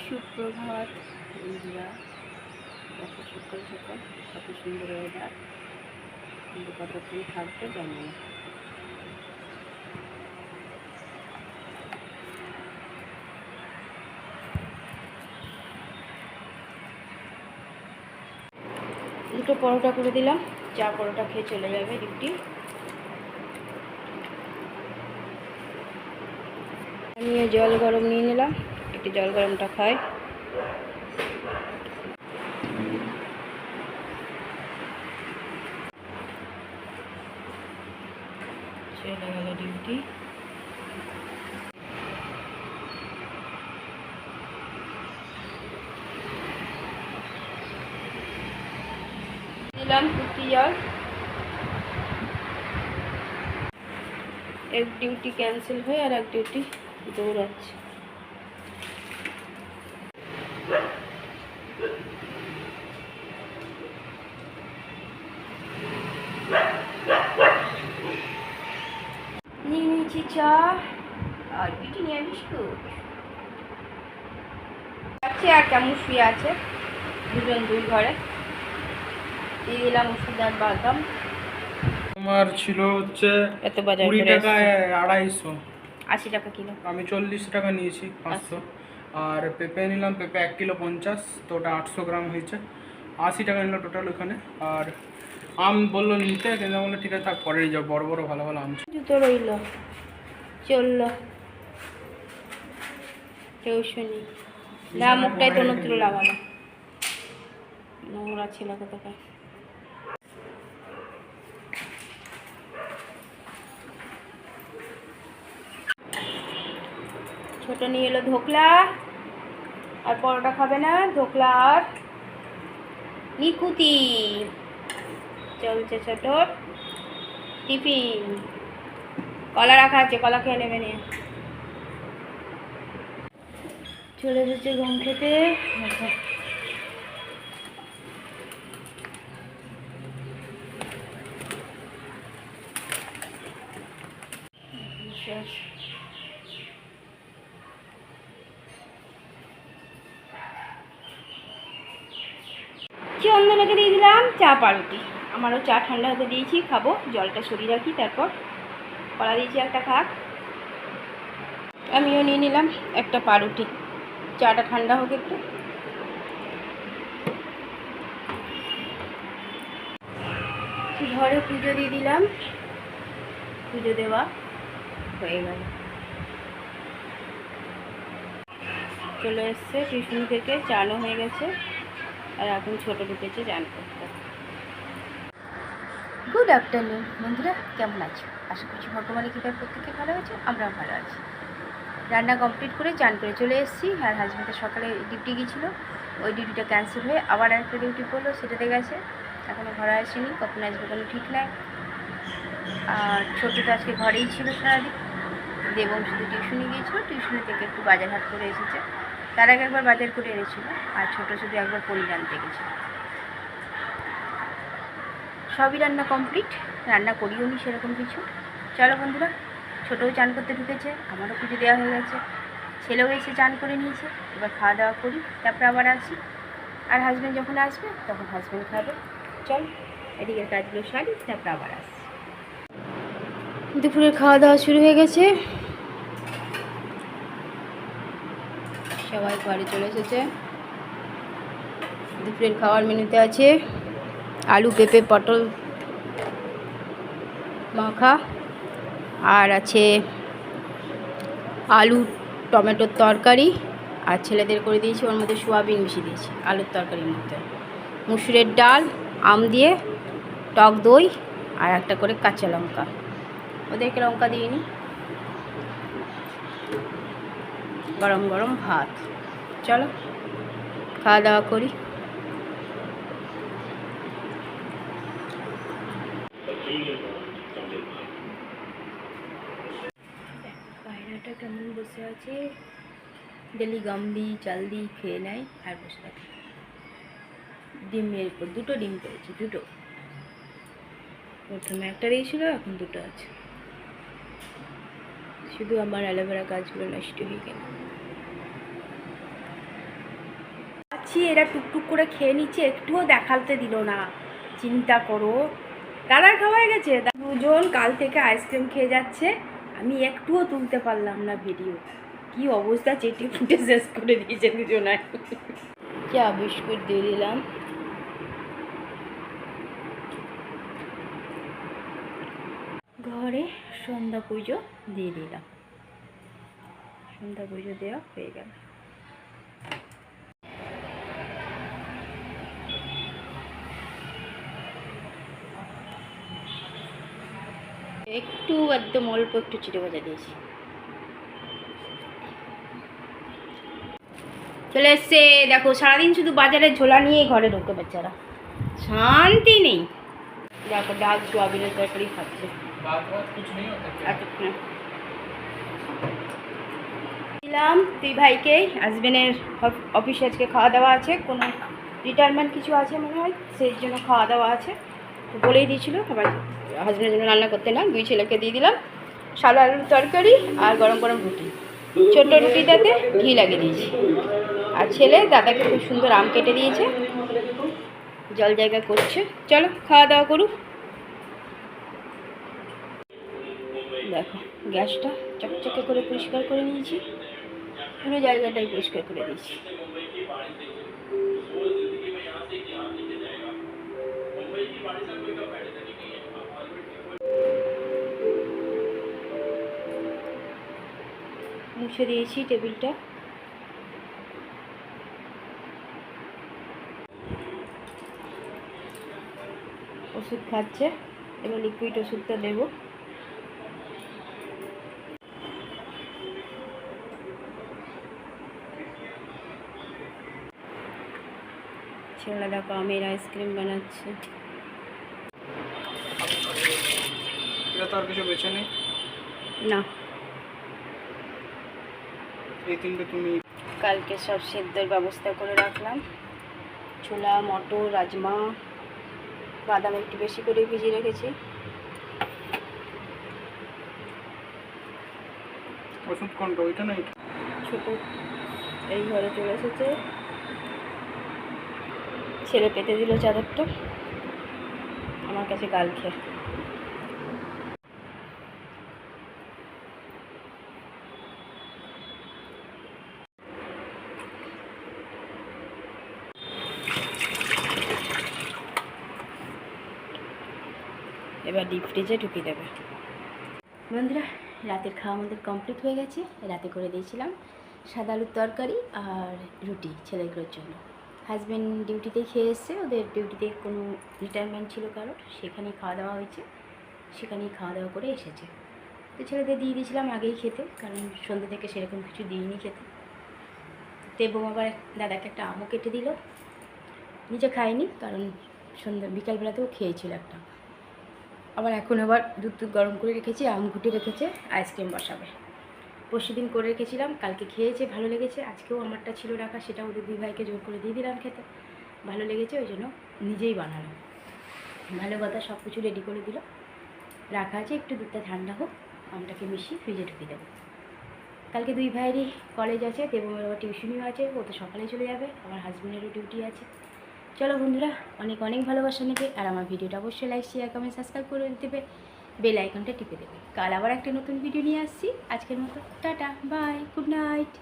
সুপ্রভাত বন্ধুরা, দেখো সকাল সকাল কত সুন্দর ওয়েদার, কিন্তু কতক্ষণ থাকবে জানি না। দুটো পরোটা করে দিলাম, চা পরোটা খেয়ে চলে যাবে ডিউটি। আমি জল গরম নিয়ে নিলাম, একটু জল গরমটা খাই। চলে গেল ডিউটি। দিলাম কুটি জল। এক ডিউটি ক্যান্সেল হয়ে আর এক ডিউটি দৌড়াচ্ছে। নিয়ে নিয়েছি চা আর বিটি নিয়ে বিস্কুট। আছে আর কেমন শুয়ে আছে, দুজন দুই ঘরে। দিয়ে দিলাম ওষুধ আর বাদাম। তোমার ছিল হচ্ছে এত বাজার 20 করে টাকায় 250, 80 টাকা কিলো। আমি 40 টাকা নিয়েছি 500। আর পেঁপে নিলাম, পেঁপে 1 কিলো 50, তো ওটা 800 গ্রাম হয়েছে, 80 টাকা নিল টোটাল ওখানে। আর আম বললো নিতে, কিন্তু বললো ঠিক আছে থাক পরে নিয়ে যাও, বড় বড় ভালো ভালো আম ছিল। জুতো রইল, চললো, কেউ শুনি না। মুখটাই তো নতুন লাগানো, নোংরা ছিল কোথাকার। ছোট নিয়ে এলো ধোকলা, আর পরোটা খাবে না, ধোকলা আর নিকুতি। চলছে ছোট টিফিন। কলা রাখা আছে, কলা খেয়ে নেবে নিয়ে। চলে এসেছে গম খেতে। চন্দনাকে দিয়ে দিলাম চা পাউরুটি। আমারও চা ঠান্ডা হতে দিয়েছি, খাবো, জলটা সরিয়ে রাখি, তারপর কলা দিয়েছি একটা খাক। আমিও নিয়ে নিলাম একটা পাউরুটি, চাটা ঠান্ডা হোক একটু। ঘরে পুজো দিয়ে দিলাম, পুজো দেওয়া হয়ে গেল। চলে এসছে টিউশন থেকে, চানও হয়ে গেছে, আর এখন ছোটো ঢুকেছে চান করতে। গুড আফটারনুন বন্ধুরা, কেমন আছো? আশা করছি ভগবানের কৃপায় প্রত্যেকে ভালো আছে, আমরাও ভালো আছি। রান্না কমপ্লিট করে চান করে চলে এসেছি। আর হাজব্যান্ডের সকালে ডিউটি গিয়েছিলো, ওই ডিউটিটা ক্যান্সেল হয়ে আবার একটা ডিউটি পড়লো, সেটাতে গেছে, এখনও ঘরে আসেনি, কখন আসবে কোনো ঠিক নাই। আর ছোটো তো আজকে ঘরেই ছিল সারাদিন, দেবম শুধু টিউশনে গিয়েছিলো, টিউশনি থেকে একটু বাজার হাট করে এসেছে, তার আগে একবার বাজার করে এনেছিলো। আর ছোটো শুধু একবার পনির আনতে গেছিলো। সবই রান্না কমপ্লিট, রান্না করিও নি সেরকম কিছু। চলো বন্ধুরা, ছোটোও চান করতে ঢুকেছে, আমারও পুজো দেওয়া হয়ে গেছে, ছেলেও এসে চান করে নিয়েছে, এবার খাওয়া দাওয়া করি, তারপরে আবার আসি। আর হাজব্যান্ড যখন আসবে তখন হাজব্যান্ড খাবে। চল এদিকের কাজগুলো সারি, তারপরে আবার আসি। দুপুরের খাওয়া দাওয়া শুরু হয়ে গেছে, সবাই ঘরে চলে এসেছে। দুপুরের খাওয়ার মেনুতে আছে আলু পেঁপে পটল মাখা, আর আছে আলু টমেটোর তরকারি, আর ছেলেদের করে দিয়েছি ওর মধ্যে সোয়াবিন মিশিয়ে দিয়েছি আলুর তরকারির মধ্যে, মুসুরের ডাল, আম দিয়ে, টক দই, আর একটা করে কাঁচা লঙ্কা। ওদেরকে লঙ্কা দিইনি। গরম গরম ভাত। চলো খাওয়া দাওয়া করি। পায়রাটা কেমন বসে আছে, ডেলি গম দিই চাল দিই, খেয়ে নেয় আর বসে থাকে। ডিমের উপর দুটো ডিম পেয়েছি, দুটো, প্রথমে একটা দিয়েছিল, এখন দুটো আছে। শুধু আমার অ্যালোভেরা গাছগুলো নষ্ট হয়ে গেল। দিচ্ছি, এরা টুকটুক করে খেয়ে নিচ্ছে, একটুও দেখাতে দিল না। চিন্তা করো, দাদার খাওয়া হয়ে গেছে, দুজন কাল থেকে আইসক্রিম খেয়ে যাচ্ছে, আমি একটুও তুলতে পারলাম না ভিডিও। কি অবস্থা, চেটে ফুটে শেষ করে দিয়েছে দুজনায়। চা বিস্কুট দিয়ে দিলাম। ঘরে সন্ধ্যা পুজো দিয়ে দিলাম, সন্ধ্যা পুজো দেওয়া হয়ে গেল। একটু একদম অল্প একটু চিড়ে ভাজা দিয়েছি। চলে এসছে, দেখো সারাদিন শুধু বাজারে ঝোলা নিয়ে ঘরে ঢোকে বেচারা, শান্তি নেই। দেখো ডাল সোয়াবিনের তরকারি খাচ্ছে। দিলাম দুই ভাইকে, হাজবেন্ডের অফিসে আজকে খাওয়া দাওয়া আছে, কোনো রিটায়ারমেন্ট কিছু আছে মনে হয়, সেই জন্য খাওয়া দাওয়া আছে, তো বলেই দিয়েছিল। আবার হাজবেন্ডের জন্য রান্না করতে না, দুই ছেলেকে দিয়ে দিলাম সাদা আলুর তরকারি আর গরম গরম রুটি, ছোটো রুটিটাতে ঘি লাগিয়ে দিয়েছি। আর ছেলে দাদাকে খুব সুন্দর আম কেটে দিয়েছে, জল জায়গা করছে। চলো খাওয়া দাওয়া করুক। দেখো গ্যাসটা চকচকে করে পরিষ্কার করে নিয়েছি, পুরো জায়গাটাই পরিষ্কার করে দিয়েছি। মুছে দিয়েছি টেবিলটা। ওষুধ খাচ্ছে, এবার লিকুইড ওষুধটা দেবো। ছেলে দেখো আমের আইসক্রিম বানাচ্ছে। এটা তো আর কিছু বেছে নেই না, এই তিনটে তুমি কালকে সব সেদ্ধর ব্যবস্থা করে রাখলাম, ছোলা মটর রাজমা বাদাম একটু বেশি করে ভিজিয়ে রেখেছি। ওষুধ কোনটা, ওইটা না এটা? ছোটো এই ঘরে চলে এসেছে, ছেলে পেতে দিল চাদরটা আমার কাছে গাল খেয়ে। এবার ডিপ ফ্রিজে ঢুকিয়ে দেবে। বন্ধুরা রাতের খাওয়া আমাদের কমপ্লিট হয়ে গেছে। রাতে করে দিয়েছিলাম সাদা আলুর তরকারি আর রুটি ছেলেগুলোর জন্য। হাজব্যান্ড ডিউটিতে খেয়ে এসছে, ওদের ডিউটিতে কোনো রিটায়ারমেন্ট ছিল কারোর, সেখানেই খাওয়া দাওয়া হয়েছে, সেখানেই খাওয়া দাওয়া করে এসেছে। তো ছেলেদের দিয়ে দিয়েছিলাম আগেই খেতে, কারণ সন্ধ্যে থেকে সেরকম কিছু দিইনি খেতে। এবং আবার দাদাকে একটা আমও কেটে দিল, নিজে খায়নি কারণ সন্ধ্যা বিকালবেলাতেও খেয়েছিল একটা। আবার এখন আবার দুধ গরম করে রেখেছি, আম ঘুটে রেখেছে, আইসক্রিম বসাবে। পরশুদিন করে রেখেছিলাম, কালকে খেয়েছে, ভালো লেগেছে। আজকেও আমারটা ছিল রাখা, সেটা ওদের দুই ভাইকে জোর করে দিয়ে দিলাম খেতে, ভালো লেগেছে, ওই জন্য নিজেই বানালাম। ভালো কথা, সব কিছু রেডি করে দিল, রাখা আছে, একটু দুধটা ঠান্ডা হোক, আমটাকে মিশিয়ে ফ্রিজে ঢুকিয়ে দেবো। কালকে দুই ভাইয়েরই কলেজ আছে, দেবমের আবার টিউশনিও আছে, ও তো সকালে চলে যাবে, আমার হাজব্যান্ডেরও ডিউটি আছে। চলো বন্ধুরা, অনেক অনেক ভালোবাসা নেবে, আর আমার ভিডিওটা অবশ্যই লাইক শেয়ার কমেন্ট সাবস্ক্রাইব করে দেবে, বেল আইকনটা টিপে দেবে। কাল আবার একটা নতুন ভিডিও নিয়ে আসছি। আজকের মতো টাটা বাই, গুড নাইট।